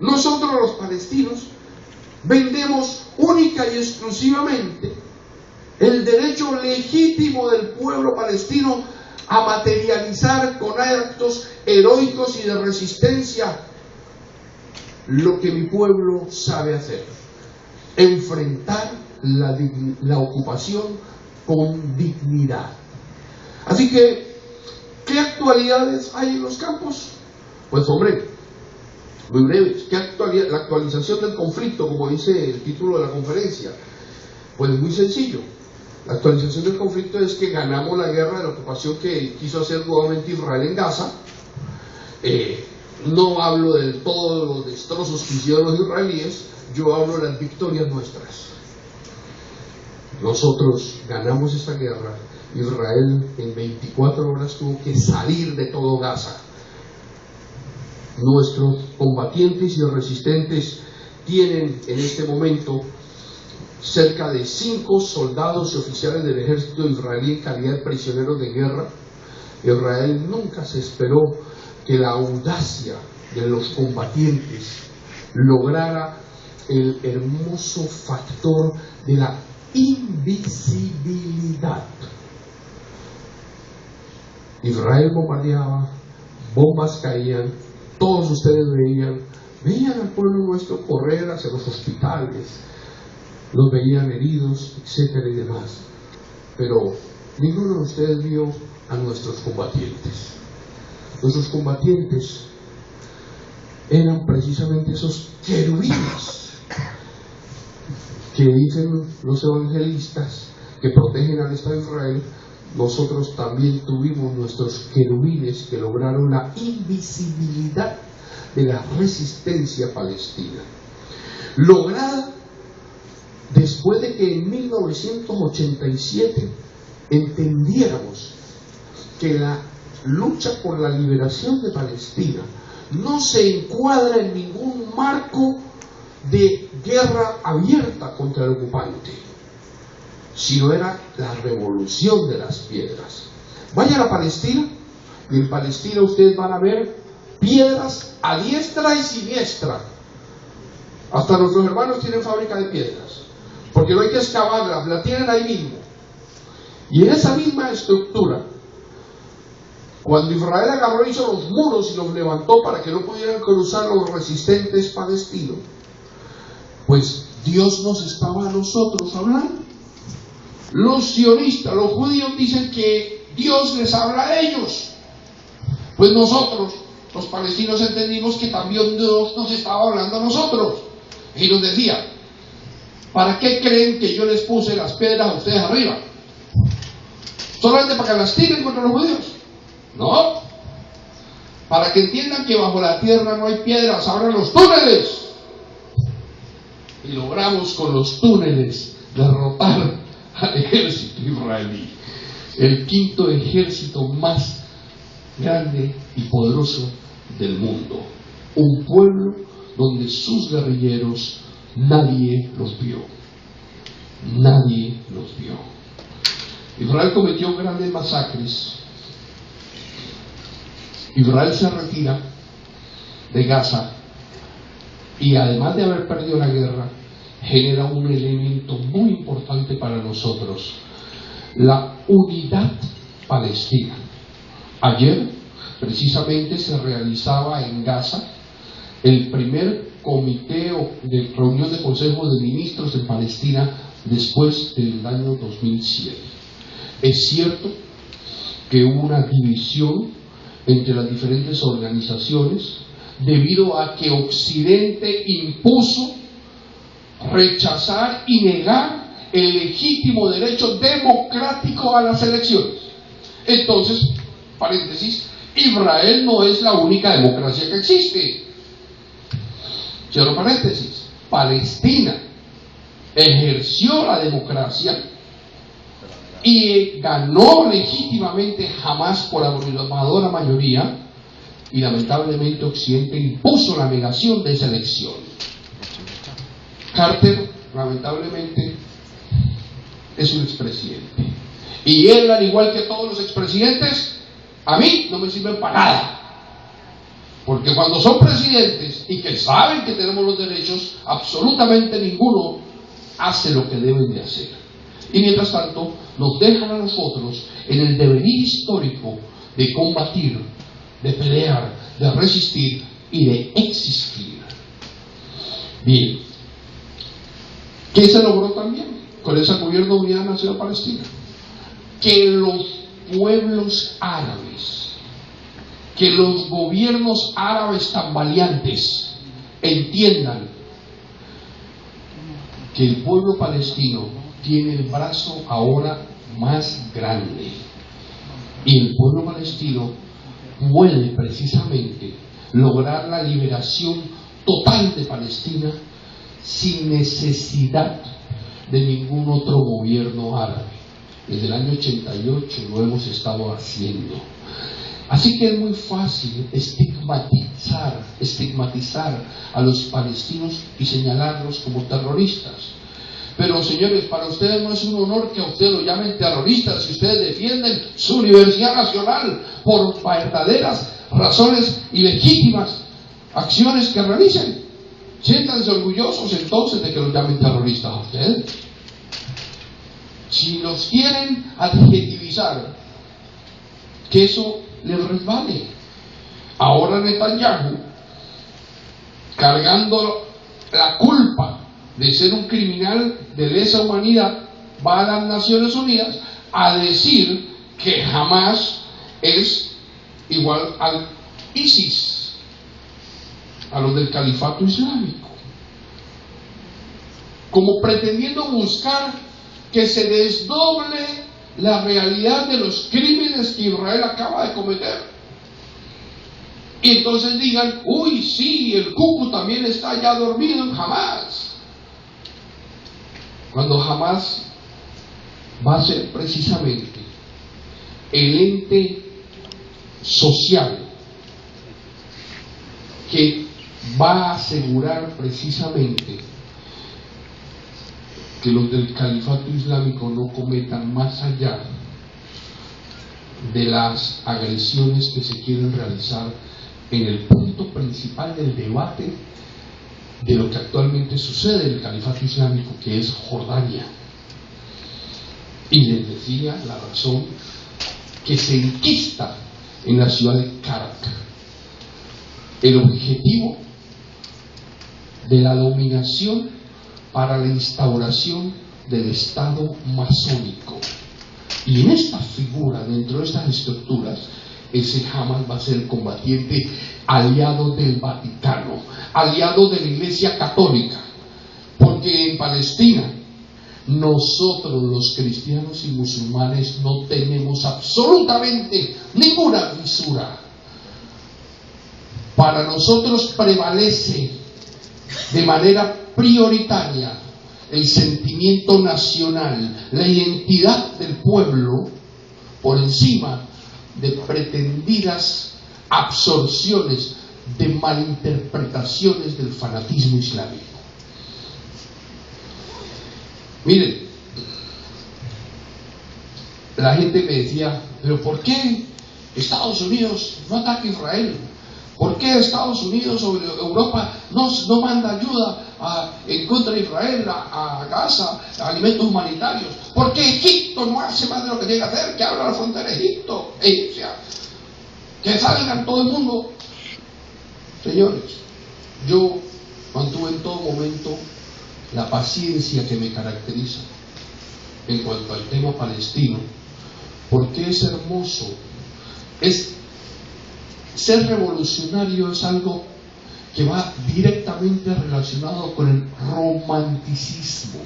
Nosotros los palestinos vendemos única y exclusivamente el derecho legítimo del pueblo palestino a materializar con actos heroicos y de resistencia lo que mi pueblo sabe hacer: enfrentar la ocupación con dignidad. Así que, ¿qué actualidades hay en los campos? Pues hombre, muy breves. ¿Qué actualidad? La actualización del conflicto, como dice el título de la conferencia. Pues muy sencillo. La actualización del conflicto es que ganamos la guerra de la ocupación que quiso hacer nuevamente Israel en Gaza. No hablo de todos los destrozos que hicieron los israelíes, yo hablo de las victorias nuestras. Nosotros ganamos esa guerra. Israel en 24 horas tuvo que salir de todo Gaza. Nuestros combatientes y resistentes tienen en este momento cerca de 5 soldados y oficiales del ejército israelí en calidad de prisioneros de guerra. Israel nunca se esperó que la audacia de los combatientes lograra el hermoso factor de la invisibilidad. Israel bombardeaba, bombas caían, todos ustedes veían al pueblo nuestro correr hacia los hospitales, los veían heridos, etcétera y demás. Pero ninguno de ustedes vio a nuestros combatientes. Nuestros combatientes eran precisamente esos querubines que dicen los evangelistas que protegen al Estado de Israel. Nosotros también tuvimos nuestros querubines que lograron la invisibilidad de la resistencia palestina, lograda después de que en 1987 entendiéramos que la lucha por la liberación de Palestina no se encuadra en ningún marco de guerra abierta contra el ocupante, sino era la revolución de las piedras. Vayan a Palestina y en Palestina ustedes van a ver piedras a diestra y siniestra. Hasta nuestros hermanos tienen fábrica de piedras, porque no hay que excavarlas, la tienen ahí mismo. Y en esa misma estructura, cuando Israel agarró y hizo los muros y los levantó para que no pudieran cruzar los resistentes palestinos, pues Dios nos estaba a nosotros hablando. Los sionistas, los judíos, dicen que Dios les habla a ellos. Pues nosotros, los palestinos, entendimos que también Dios nos estaba hablando a nosotros. Y nos decía: ¿para qué creen que yo les puse las piedras a ustedes arriba? ¿Solamente para que las tiren contra los judíos? No. Para que entiendan que bajo la tierra no hay piedras, abran los túneles. Y logramos con los túneles derrotar al ejército israelí, el quinto ejército más grande y poderoso del mundo. Un pueblo donde sus guerrilleros nadie los vio. Nadie los vio. Israel cometió grandes masacres. Israel se retira de Gaza y, además de haber perdido la guerra, genera un elemento muy importante para nosotros: la unidad palestina. Ayer precisamente se realizaba en Gaza el primer comité de reunión de Consejo de Ministros en Palestina después del año 2007. Es cierto que hubo una división entre las diferentes organizaciones debido a que Occidente impuso rechazar y negar el legítimo derecho democrático a las elecciones. Entonces, paréntesis, Israel no es la única democracia que existe. Cierro paréntesis. Palestina ejerció la democracia y ganó legítimamente, jamás por abrumadora mayoría, y lamentablemente Occidente impuso la negación de esa elección. Carter, lamentablemente, es un expresidente. Y él, al igual que todos los expresidentes, a mí no me sirven para nada. Porque cuando son presidentes y que saben que tenemos los derechos, absolutamente ninguno hace lo que deben de hacer. Y mientras tanto, nos dejan a nosotros en el devenir histórico de combatir, de pelear, de resistir y de existir. Bien, ¿qué se logró también con ese gobierno de unidad nacional palestina? Que los pueblos árabes, que los gobiernos árabes tambaleantes entiendan que el pueblo palestino tiene el brazo ahora más grande y el pueblo palestino puede precisamente lograr la liberación total de Palestina sin necesidad de ningún otro gobierno árabe. Desde el año 88 lo hemos estado haciendo. Así que es muy fácil estigmatizar a los palestinos y señalarlos como terroristas. Pero señores, para ustedes no es un honor que a ustedes lo llamen terroristas si ustedes defienden su universidad nacional por verdaderas razones y legítimas acciones que realicen. Siéntanse orgullosos entonces de que los llamen terroristas a ustedes. Si los quieren adjetivizar, que eso les resbale. Ahora Netanyahu, cargando la culpa de ser un criminal de lesa humanidad, va a las Naciones Unidas a decir que Hamas es igual al ISIS, a los del califato islámico, como pretendiendo buscar que se desdoble la realidad de los crímenes que Israel acaba de cometer. Y entonces digan, uy, sí, el cuco también está ya dormido en Hamas. Cuando Hamas va a ser precisamente el ente social que va a asegurar precisamente que los del califato islámico no cometan más allá de las agresiones que se quieren realizar en el punto principal del debate de lo que actualmente sucede en el califato islámico, que es Jordania. Y les decía la razón que se enquista en la ciudad de Karak. El objetivo de la dominación para la instauración del Estado masónico. Y en esta figura, dentro de estas estructuras, ese Hamas va a ser el combatiente aliado del Vaticano, aliado de la Iglesia Católica, porque en Palestina nosotros los cristianos y musulmanes no tenemos absolutamente ninguna fisura. Para nosotros prevalece de manera prioritaria el sentimiento nacional, la identidad del pueblo, por encima de pretendidas absorciones, de malinterpretaciones del fanatismo islámico. Miren, la gente me decía, pero ¿por qué Estados Unidos no ataca a Israel? ¿Por qué Estados Unidos o Europa no manda ayuda en contra de Israel, a Gaza, a alimentos humanitarios? ¿Por qué Egipto no hace más de lo que tiene que hacer? Que abra la frontera de Egipto, Egipcia, que salgan todo el mundo. Señores, yo mantuve en todo momento la paciencia que me caracteriza en cuanto al tema palestino, porque es hermoso. Ser revolucionario es algo que va directamente relacionado con el romanticismo.